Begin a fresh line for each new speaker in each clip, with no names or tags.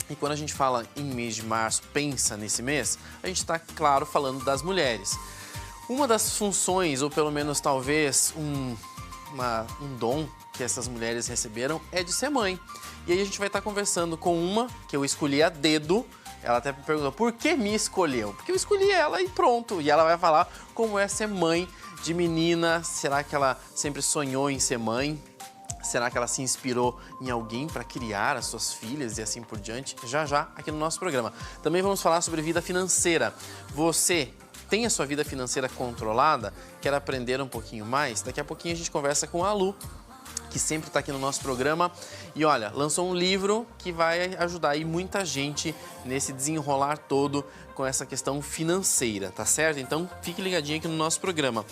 E quando a gente fala em mês de março, pensa nesse mês, a gente está, claro, falando das mulheres. Uma das funções, ou pelo menos talvez um dom que essas mulheres receberam é de ser mãe. E aí a gente vai estar conversando com uma que eu escolhi a dedo. Ela até me perguntou, por que me escolheu? Porque eu escolhi ela e pronto. E ela vai falar como é ser mãe de menina. Será que ela sempre sonhou em ser mãe? Será que ela se inspirou em alguém para criar as suas filhas e assim por diante? Já aqui no nosso programa. Também vamos falar sobre vida financeira. Você tem a sua vida financeira controlada? Quer aprender um pouquinho mais? Daqui a pouquinho a gente conversa com a Lu, que sempre está aqui no nosso programa. E olha, lançou um livro que vai ajudar aí muita gente nesse desenrolar todo com essa questão financeira, tá certo? Então fique ligadinho aqui no nosso programa.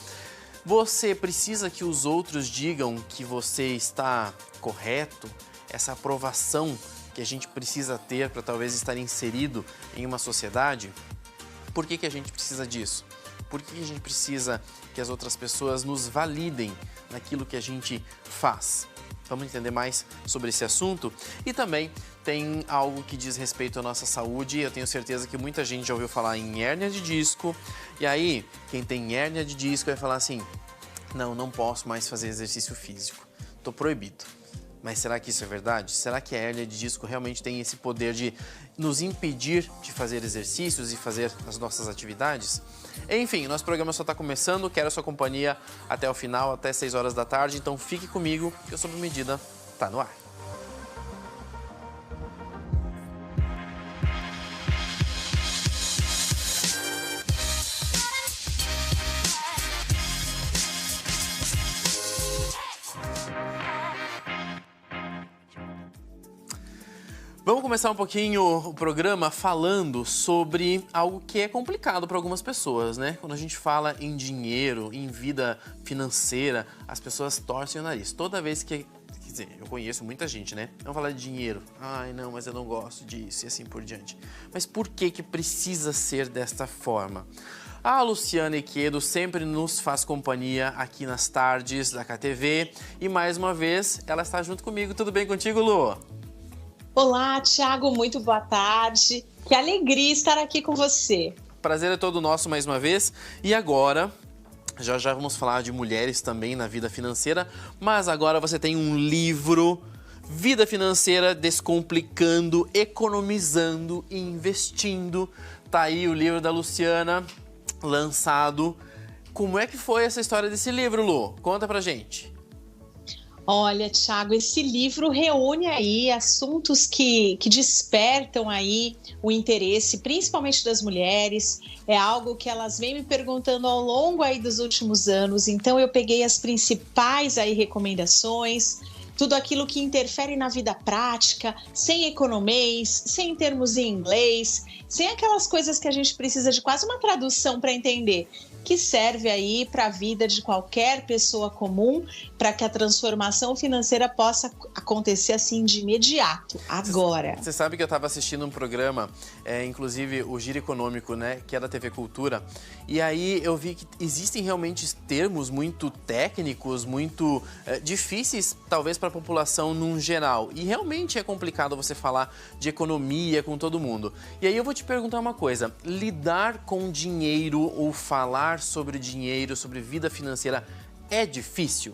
Você precisa que os outros digam que você está correto? Essa aprovação que a gente precisa ter para talvez estar inserido em uma sociedade? Por que a gente precisa disso? Por que a gente precisa que as outras pessoas nos validem naquilo que a gente faz? Vamos entender mais sobre esse assunto? E também tem algo que diz respeito à nossa saúde. Eu tenho certeza que muita gente já ouviu falar em hérnia de disco. E aí, quem tem hérnia de disco vai falar assim, não posso mais fazer exercício físico, estou proibido. Mas será que isso é verdade? Será que a hérnia de disco realmente tem esse poder de nos impedir de fazer exercícios e fazer as nossas atividades? Enfim, nosso programa só está começando, quero a sua companhia até o final, até 6 horas da tarde, então fique comigo, que o Sob Medida está no ar. Vamos começar um pouquinho o programa falando sobre algo que é complicado para algumas pessoas, né? Quando a gente fala em dinheiro, em vida financeira, as pessoas torcem o nariz. Toda vez que... Quer dizer, eu conheço muita gente, né? Vamos falar de dinheiro. Ai, não, mas eu não gosto disso e assim por diante. Mas por que precisa ser desta forma? A Luciana Equedo sempre nos faz companhia aqui nas tardes da KTV. E mais uma vez, ela está junto comigo. Tudo bem contigo, Lu?
Olá, Thiago, muito boa tarde. Que alegria estar aqui com você.
Prazer é todo nosso mais uma vez. E agora, já vamos falar de mulheres também na vida financeira, mas agora você tem um livro, Vida Financeira Descomplicando, Economizando e Investindo. Tá aí o livro da Luciana, lançado. Como é que foi essa história desse livro, Lu? Conta pra gente.
Olha, Thiago, esse livro reúne aí assuntos que despertam aí o interesse, principalmente das mulheres. É algo que elas vêm me perguntando ao longo aí dos últimos anos. Então eu peguei as principais aí recomendações, tudo aquilo que interfere na vida prática, sem economês, sem termos em inglês, sem aquelas coisas que a gente precisa de quase uma tradução para entender, que serve aí para a vida de qualquer pessoa comum, para que a transformação financeira possa acontecer assim de imediato, agora.
Você sabe que eu estava assistindo um programa, inclusive o Giro Econômico, né, que é da TV Cultura, e aí eu vi que existem realmente termos muito técnicos, muito difíceis, talvez para a população num geral, e realmente é complicado você falar de economia com todo mundo. E aí eu vou te perguntar uma coisa, lidar com dinheiro ou falar sobre dinheiro, sobre vida financeira, é difícil?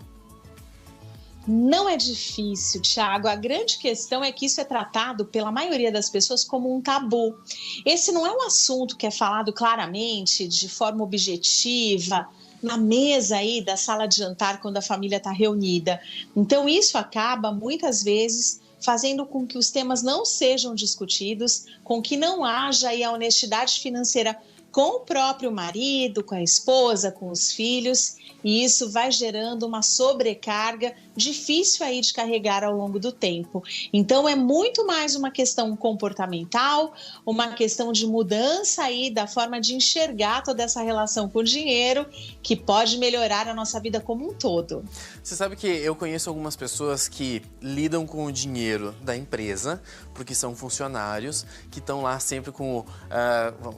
Não é difícil, Thiago. A grande questão é que isso é tratado pela maioria das pessoas como um tabu. Esse não é um assunto que é falado claramente, de forma objetiva, na mesa aí da sala de jantar quando a família está reunida. Então isso acaba, muitas vezes, fazendo com que os temas não sejam discutidos, com que não haja aí a honestidade financeira com o próprio marido, com a esposa, com os filhos, e isso vai gerando uma sobrecarga difícil aí de carregar ao longo do tempo. Então é muito mais uma questão comportamental, uma questão de mudança aí da forma de enxergar toda essa relação com o dinheiro, que pode melhorar a nossa vida como um todo.
Você sabe que eu conheço algumas pessoas que lidam com o dinheiro da empresa, porque são funcionários, que estão lá sempre com,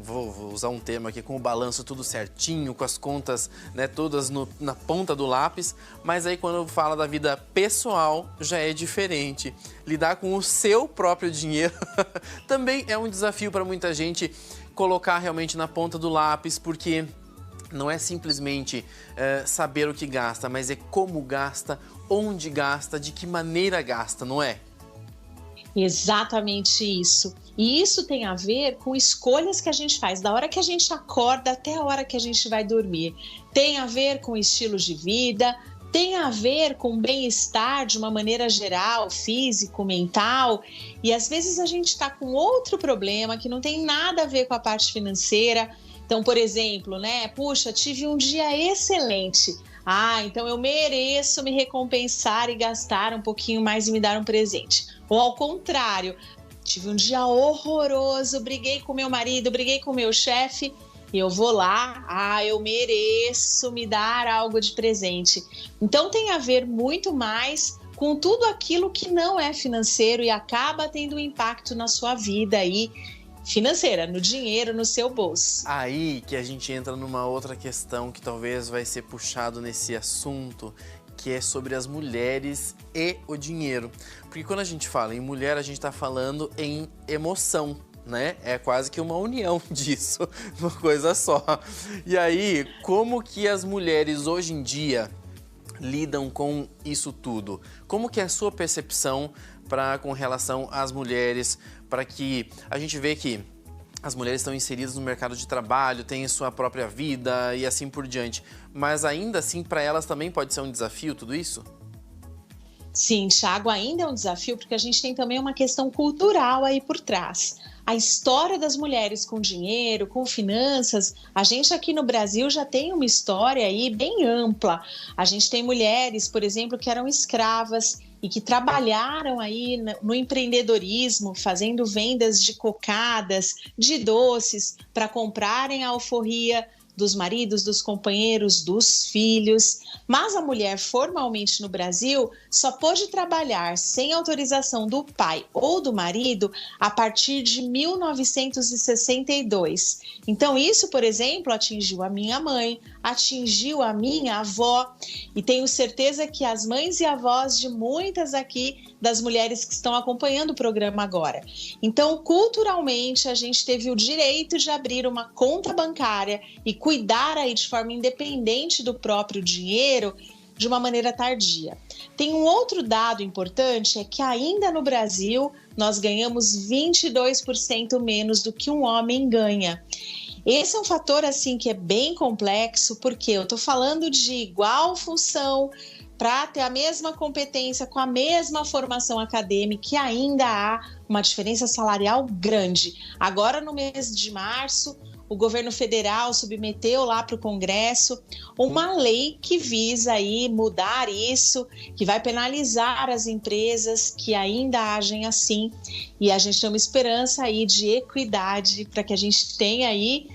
vou usar um termo aqui, com o balanço tudo certinho, com as contas, né, todas na ponta do lápis, mas aí quando fala da vida pessoal já é diferente. Lidar com o seu próprio dinheiro também é um desafio para muita gente colocar realmente na ponta do lápis, porque não é simplesmente saber o que gasta, mas é como gasta, onde gasta, de que maneira gasta, não é?
Exatamente isso. E isso tem a ver com escolhas que a gente faz, da hora que a gente acorda até a hora que a gente vai dormir. Tem a ver com estilos de vida, tem a ver com bem-estar de uma maneira geral, físico, mental. E às vezes a gente está com outro problema que não tem nada a ver com a parte financeira. Então, por exemplo, né? Puxa, tive um dia excelente. Então eu mereço me recompensar e gastar um pouquinho mais e me dar um presente. Ou ao contrário, tive um dia horroroso, briguei com meu marido, briguei com meu chefe e eu vou lá, eu mereço me dar algo de presente. Então tem a ver muito mais com tudo aquilo que não é financeiro e acaba tendo um impacto na sua vida aí, financeira, no dinheiro, no seu bolso.
Aí que a gente entra numa outra questão que talvez vai ser puxado nesse assunto, que é sobre as mulheres e o dinheiro. Porque quando a gente fala em mulher, a gente está falando em emoção, né? É quase que uma união disso, uma coisa só. E aí, como que as mulheres hoje em dia lidam com isso tudo? Como que é a sua percepção com relação às mulheres, para que a gente vê que as mulheres estão inseridas no mercado de trabalho, têm sua própria vida e assim por diante. Mas ainda assim, para elas também pode ser um desafio tudo isso?
Sim, Thiago, ainda é um desafio porque a gente tem também uma questão cultural aí por trás. A história das mulheres com dinheiro, com finanças, a gente aqui no Brasil já tem uma história aí bem ampla. A gente tem mulheres, por exemplo, que eram escravas e que trabalharam aí no empreendedorismo, fazendo vendas de cocadas, de doces, para comprarem a alforria dos maridos, dos companheiros, dos filhos. Mas a mulher formalmente no Brasil só pôde trabalhar sem autorização do pai ou do marido a partir de 1962. Então isso, por exemplo, atingiu a minha mãe, atingiu a minha avó e tenho certeza que as mães e avós de muitas aqui das mulheres que estão acompanhando o programa agora. Então, culturalmente, a gente teve o direito de abrir uma conta bancária e cuidar aí de forma independente do próprio dinheiro de uma maneira tardia. Tem um outro dado importante, é que ainda no Brasil nós ganhamos 22% menos do que um homem ganha. Esse é um fator assim que é bem complexo, porque eu estou falando de igual função para ter a mesma competência, com a mesma formação acadêmica, e ainda há uma diferença salarial grande. Agora, no mês de março, o governo federal submeteu lá para o Congresso uma lei que visa aí mudar isso, que vai penalizar as empresas que ainda agem assim. E a gente tem uma esperança aí de equidade para que a gente tenha aí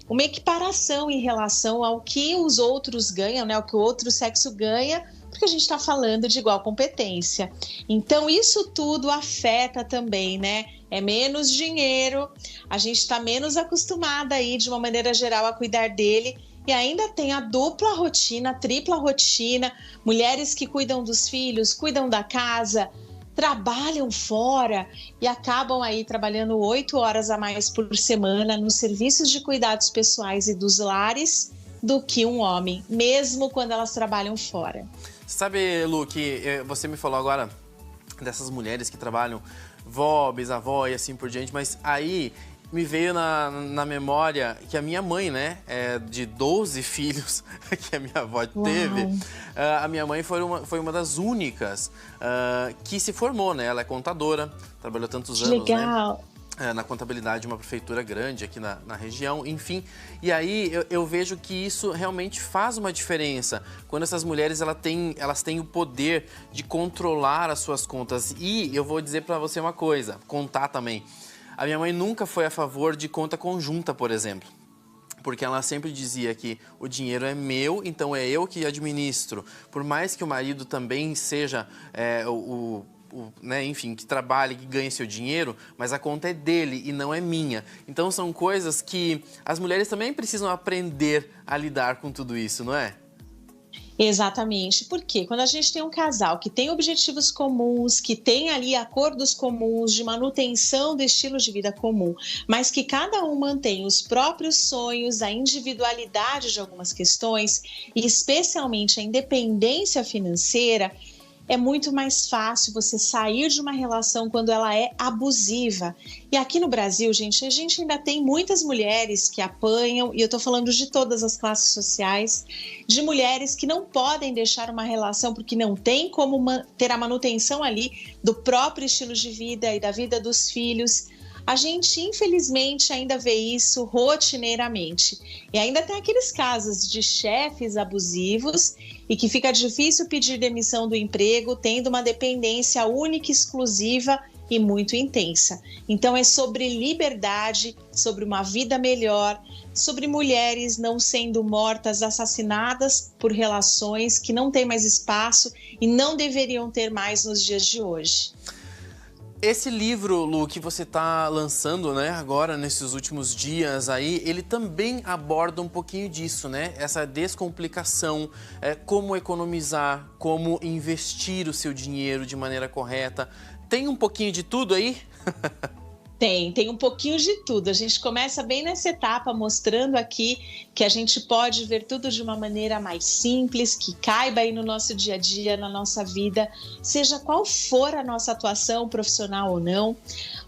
uma equiparação em relação ao que os outros ganham, né? O que o outro sexo ganha, porque a gente está falando de igual competência. Então, isso tudo afeta também, né? É menos dinheiro, a gente está menos acostumada aí, de uma maneira geral, a cuidar dele. E ainda tem a dupla rotina, a tripla rotina, mulheres que cuidam dos filhos, cuidam da casa, trabalham fora e acabam aí trabalhando 8 horas a mais por semana nos serviços de cuidados pessoais e dos lares do que um homem, mesmo quando elas trabalham fora.
Sabe, Lu, que você me falou agora dessas mulheres que trabalham vó, bisavó e assim por diante, mas aí me veio na memória que a minha mãe, né, de 12 filhos que a minha avó teve, a minha mãe foi uma das únicas que se formou, né? Ela é contadora, trabalhou tantos anos,
legal,
né? Na contabilidade de uma prefeitura grande aqui na região, enfim. E aí eu vejo que isso realmente faz uma diferença. Quando essas mulheres elas têm o poder de controlar as suas contas. E eu vou dizer para você uma coisa, contar também. A minha mãe nunca foi a favor de conta conjunta, por exemplo. Porque ela sempre dizia que o dinheiro é meu, então é eu que administro. Por mais que o marido também seja o né, enfim, que trabalhe, que ganhe seu dinheiro, mas a conta é dele e não é minha. Então são coisas que as mulheres também precisam aprender a lidar com tudo isso, não é?
Exatamente, porque quando a gente tem um casal que tem objetivos comuns, que tem ali acordos comuns de manutenção do estilo de vida comum, mas que cada um mantém os próprios sonhos, a individualidade de algumas questões e especialmente a independência financeira, é muito mais fácil você sair de uma relação quando ela é abusiva. E aqui no Brasil, gente, a gente ainda tem muitas mulheres que apanham, e eu tô falando de todas as classes sociais, de mulheres que não podem deixar uma relação porque não tem como ter a manutenção ali do próprio estilo de vida e da vida dos filhos. A gente, infelizmente, ainda vê isso rotineiramente. E ainda tem aqueles casos de chefes abusivos e que fica difícil pedir demissão do emprego, tendo uma dependência única, exclusiva e muito intensa. Então é sobre liberdade, sobre uma vida melhor, sobre mulheres não sendo mortas, assassinadas por relações que não têm mais espaço e não deveriam ter mais nos dias de hoje.
Esse livro, Lu, que você está lançando, né, agora nesses últimos dias aí, ele também aborda um pouquinho disso, né? Essa descomplicação, como economizar, como investir o seu dinheiro de maneira correta. Tem um pouquinho de tudo aí?
Tem um pouquinho de tudo. A gente começa bem nessa etapa mostrando aqui que a gente pode ver tudo de uma maneira mais simples, que caiba aí no nosso dia a dia, na nossa vida, seja qual for a nossa atuação profissional ou não.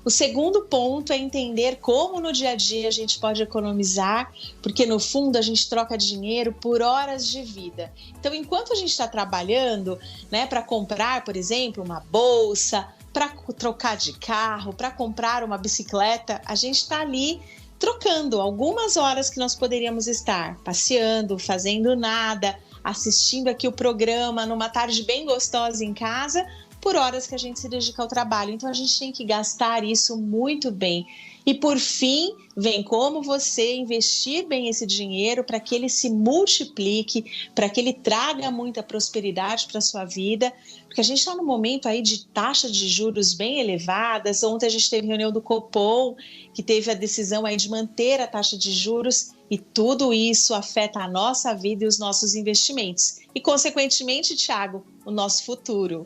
O segundo ponto é entender como no dia a dia a gente pode economizar, porque no fundo a gente troca dinheiro por horas de vida. Então, enquanto a gente está trabalhando, né, para comprar, por exemplo, uma bolsa, para trocar de carro, para comprar uma bicicleta, a gente está ali trocando algumas horas que nós poderíamos estar passeando, fazendo nada, assistindo aqui o programa numa tarde bem gostosa em casa, por horas que a gente se dedica ao trabalho. Então a gente tem que gastar isso muito bem. E por fim, vem como você investir bem esse dinheiro para que ele se multiplique, para que ele traga muita prosperidade para a sua vida, porque a gente está num momento aí de taxa de juros bem elevadas. Ontem a gente teve reunião do Copom, que teve a decisão aí de manter a taxa de juros, e tudo isso afeta a nossa vida e os nossos investimentos. E, consequentemente, Thiago, o nosso futuro.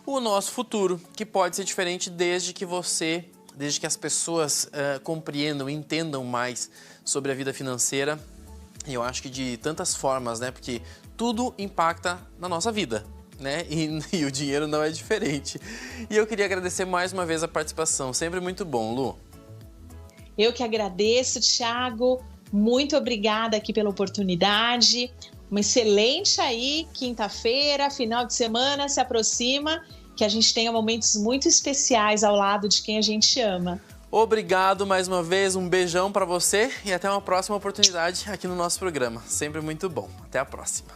O nosso futuro, que pode ser diferente desde que as pessoas compreendam, entendam mais sobre a vida financeira. E eu acho que de tantas formas, né? Porque tudo impacta na nossa vida, né? E o dinheiro não é diferente. E eu queria agradecer mais uma vez a participação. Sempre muito bom, Lu.
Eu que agradeço, Thiago. Muito obrigada aqui pela oportunidade. Uma excelente aí quinta-feira, final de semana se aproxima, que a gente tenha momentos muito especiais ao lado de quem a gente ama.
Obrigado mais uma vez, um beijão para você e até uma próxima oportunidade aqui no nosso programa. Sempre muito bom. Até a próxima.